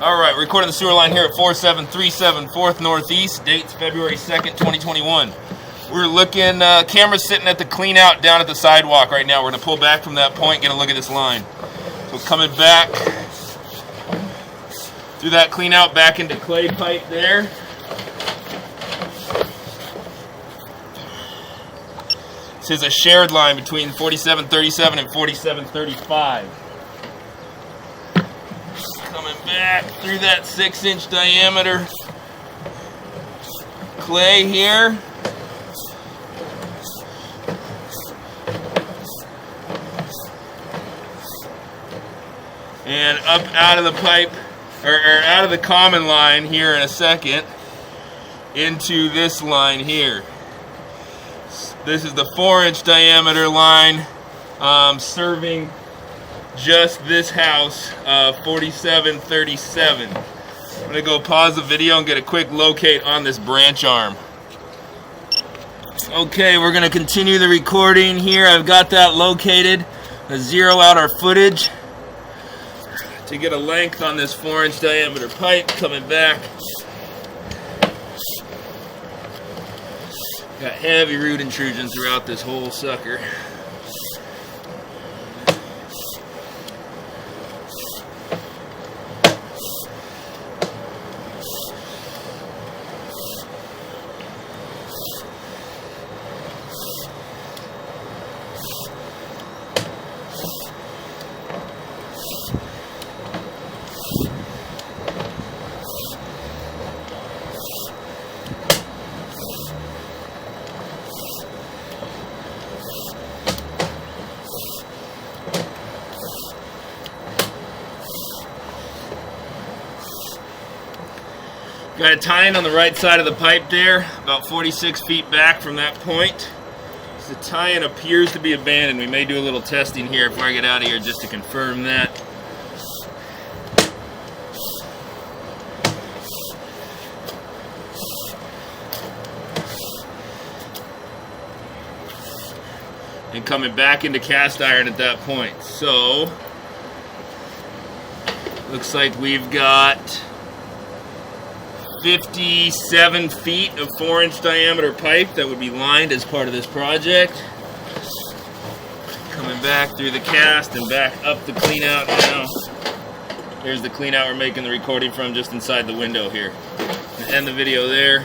Alright, recording the sewer line here at 4737 4th Northeast. Date's February 2nd, 2021. We're looking, camera's sitting at the clean out down at the sidewalk right now. We're going to pull back from that point, get a look at this line. So coming back through that clean out back into clay pipe there. This is a shared line between 4737 and 4735. Coming back through that 6-inch diameter clay here. And up out of the pipe, or out of the common line here in a second, into this line here. This is the 4-inch diameter line serving just this house, 4737. I'm going to go pause the video and get a quick locate on this branch arm. Okay, we're going to continue the recording here. I've got that located. Let's zero out our footage to get a length on this 4-inch diameter pipe coming back. Got heavy root intrusion throughout this whole sucker. Got a tie-in on the right side of the pipe there, about 46 feet back from that point. The tie-in appears to be abandoned. We may do a little testing here before I get out of here just to confirm that. And coming back into cast iron at that point. So, looks like we've got 57 feet of 4-inch diameter pipe that would be lined as part of this project. Coming back through the cast and back up the clean out now. Here's the clean out we're making the recording from just inside the window here. End the video there.